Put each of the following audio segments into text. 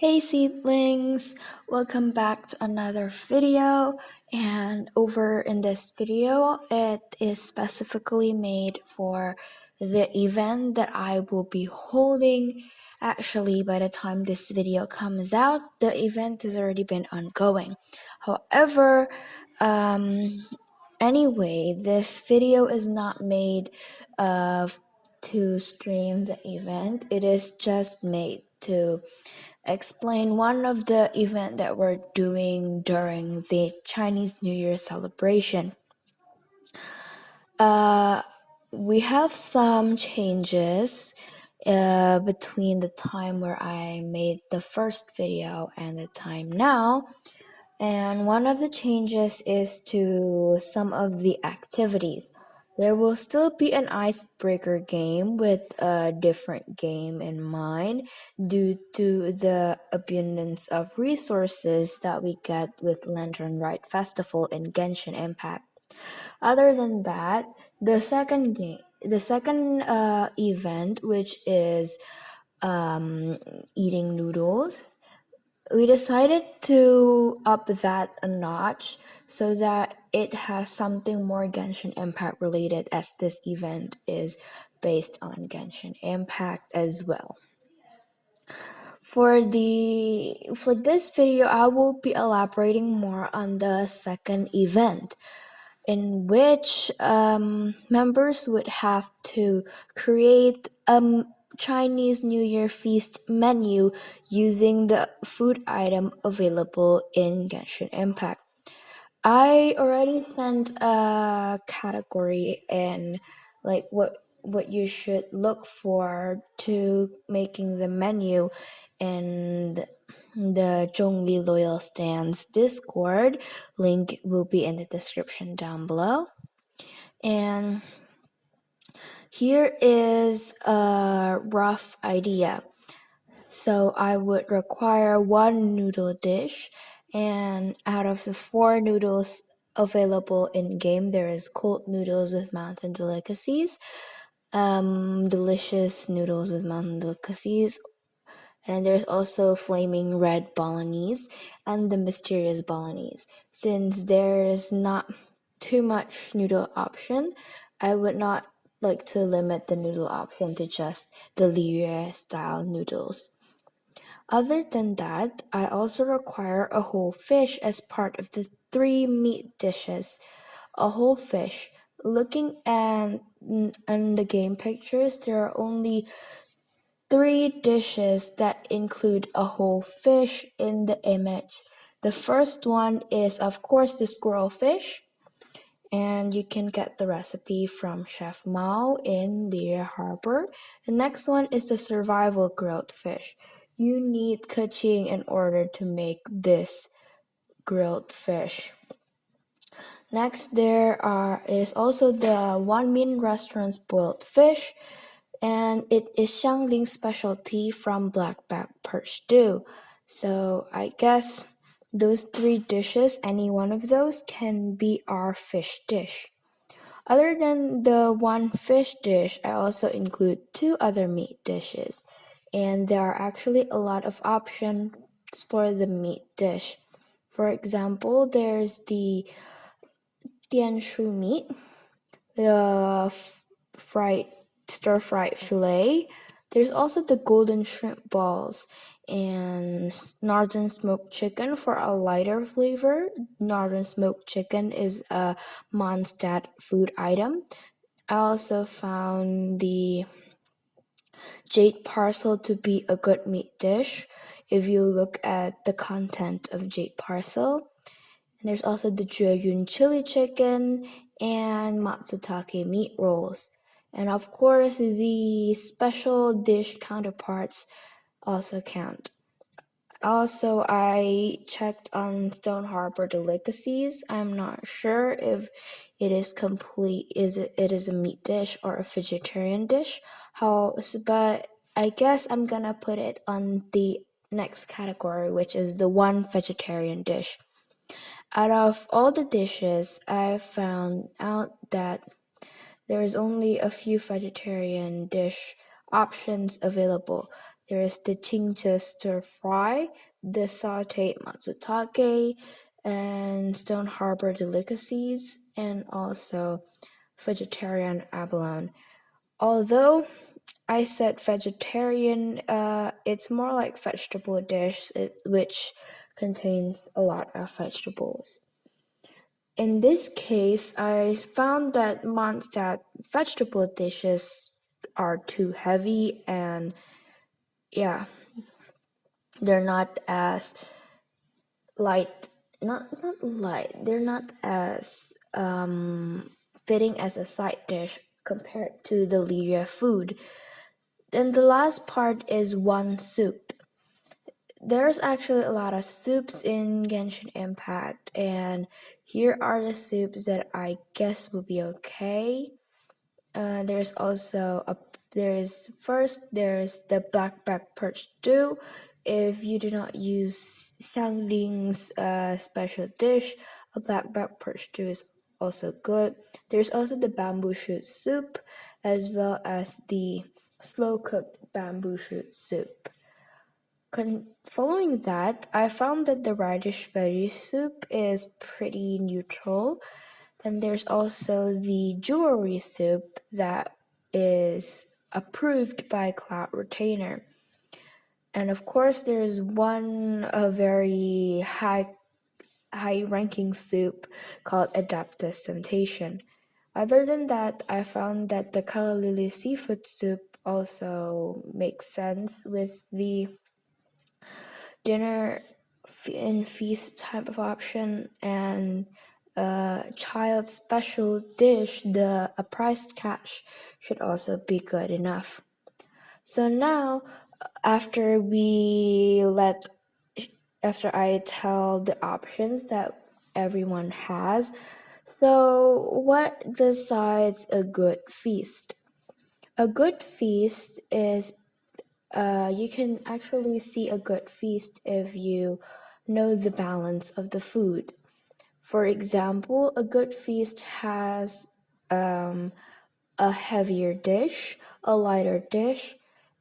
Hey seedlings, welcome back to another video, and over in this video it is specifically made for the event that I will be holding. Actually, by the time this video comes out, the event has already been ongoing. However, anyway, this video is not made to stream the event. It is just made to explain one of the event that we're doing during the Chinese New Year celebration. We have some changes between the time where I made the first video and the time now. And one of the changes is to some of the activities. There will still be an icebreaker game with a different game in mind due to the abundance of resources that we get with Lantern Rite Festival in Genshin Impact. Other than that, the second event, which is eating noodles, we decided to up that a notch so that it has something more Genshin Impact related, as this event is based on Genshin Impact as well. For this video, I will be elaborating more on the second event, in which members would have to create a Chinese New Year feast menu using the food item available in Genshin Impact. I already sent a category and like what you should look for to making the menu in the Zhongli Loyal Stands Discord. Link will be in the description down below. And here is a rough idea. So I would require one noodle dish, and out of the 4 noodles available in game, there is cold noodles with mountain delicacies, delicious noodles with mountain delicacies, and there's also flaming red bolognese and the mysterious bolognese. Since there's not too much noodle option, I would not like to limit the noodle option to just the Liyue style noodles. Other than that, I also require a whole fish as part of the 3 meat dishes. A whole fish. Looking at the game pictures, there are only 3 dishes that include a whole fish in the image. The first one is, of course, the squirrel fish, and you can get the recipe from Chef Mao in Liyue Harbor. The next one is the survival grilled fish. You need kaching in order to make this grilled fish. Next, is also the One Min Restaurant's boiled fish, and it is Xiangling's specialty from blackback perch stew. So I guess those 3 dishes, any one of those can be our fish dish. Other than the one fish dish, I also include 2 other meat dishes, and there are actually a lot of options for the meat dish. For example, there's the tianshu meat, the stir-fried filet. There's also the golden shrimp balls and northern smoked chicken for a lighter flavor. Northern smoked chicken is a Mondstadt food item. I also found the jade parcel to be a good meat dish if you look at the content of jade parcel. And there's also the Jueyun chili chicken and matsutake meat rolls. And of course, the special dish counterparts also count. Also, I checked on Stone Harbor delicacies. I'm not sure if it is complete. It is a meat dish or a vegetarian dish? But I guess I'm gonna put it on the next category, which is the one vegetarian dish. Out of all the dishes, I found out that there is only a few vegetarian dish options available. There's the chincha stir fry, the sauteed matsutake, and Stone Harbor delicacies, and also vegetarian abalone. Although I said vegetarian, it's more like vegetable dish, which contains a lot of vegetables. In this case, I found that Mondstadt vegetable dishes are too heavy, and yeah, they're not as light, not light, they're not as fitting as a side dish compared to the Liria food. Then the last part is one soup. There's actually a lot of soups in Genshin Impact, and here are the soups that I guess will be okay. There's also there's the blackback perch stew. If you do not use Xiangling's special dish, a blackback perch stew is also good. There's also the bamboo shoot soup, as well as the slow cooked bamboo shoot soup. Following that, I found that the radish veggie soup is pretty neutral. And there's also the jewelry soup that is approved by Cloud Retainer. And of course, there's one a very high ranking soup called Adaptus Temptation. Other than that, I found that the Kala Lily seafood soup also makes sense with the dinner and feast type of option, and a child special dish, a priced catch, should also be good enough. So now, after we let, after I tell the options that everyone has, so what decides a good feast? A good feast is you can actually see a good feast if you know the balance of the food. For example, a good feast has a heavier dish, a lighter dish,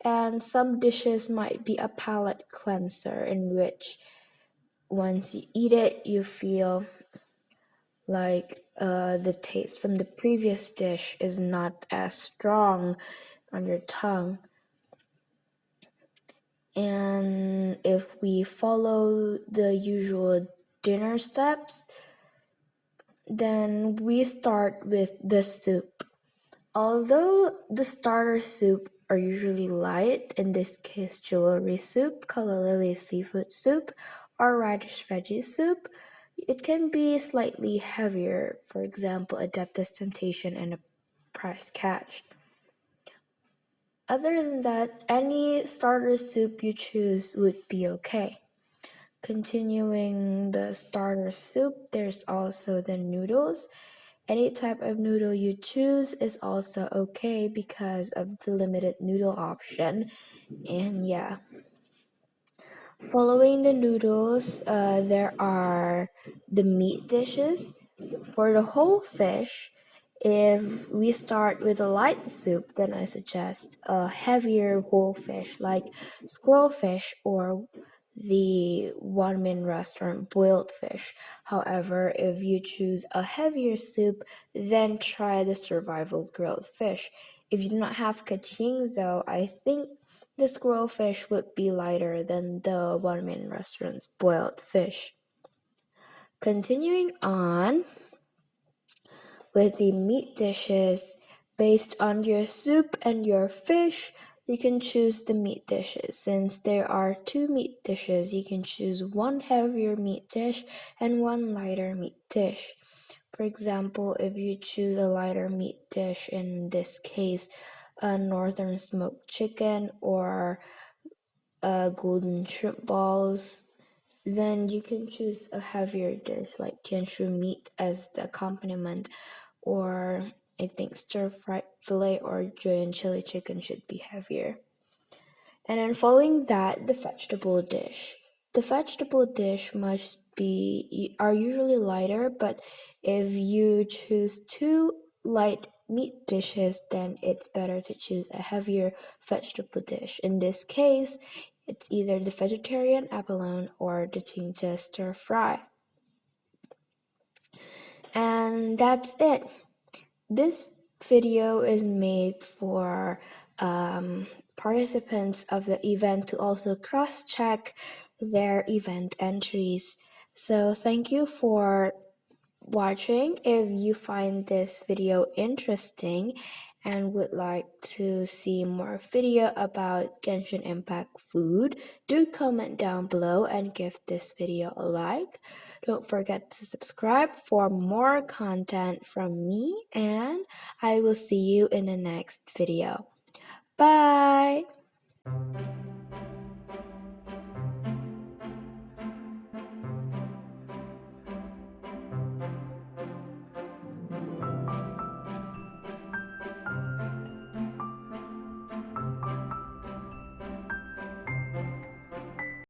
and some dishes might be a palate cleanser in which once you eat it, you feel like the taste from the previous dish is not as strong on your tongue. And if we follow the usual dinner steps, then we start with the soup. Although the starter soup are usually light, in this case jewelry soup, calla lily seafood soup, or radish veggie soup, it can be slightly heavier, for example, Adeptus Temptation and a price catch. Other than that, any starter soup you choose would be okay. Continuing the starter soup, there's also the noodles. Any type of noodle you choose is also okay because of the limited noodle option. And yeah, following the noodles, there are the meat dishes. For the whole fish, if we start with a light soup, then I suggest a heavier whole fish like squirrel fish or the one min restaurant boiled fish. However, if you choose a heavier soup, then try the survival grilled fish. If you do not have kaching, though, I think the squirrel fish would be lighter than the one min restaurant's boiled fish. Continuing on with the meat dishes, based on your soup and your fish, you can choose the meat dishes. Since there are two meat dishes, you can choose one heavier meat dish and one lighter meat dish. For example, if you choose a lighter meat dish, in this case, a northern smoked chicken or golden shrimp balls, then you can choose a heavier dish like Kyenshu meat as the accompaniment, or I think stir-fried filet or Julian chili chicken should be heavier. And then following that, the vegetable dish. The vegetable dish are usually lighter, but if you choose two light meat dishes, then it's better to choose a heavier vegetable dish. In this case, it's either the vegetarian abalone or the ginger stir fry. And that's it. This video is made for participants of the event to also cross-check their event entries. So thank you for watching. If you find this video interesting and would like to see more video about Genshin Impact food, do comment down below and give this video a like. Don't forget to subscribe for more content from me, and I will see you in the next video. Bye!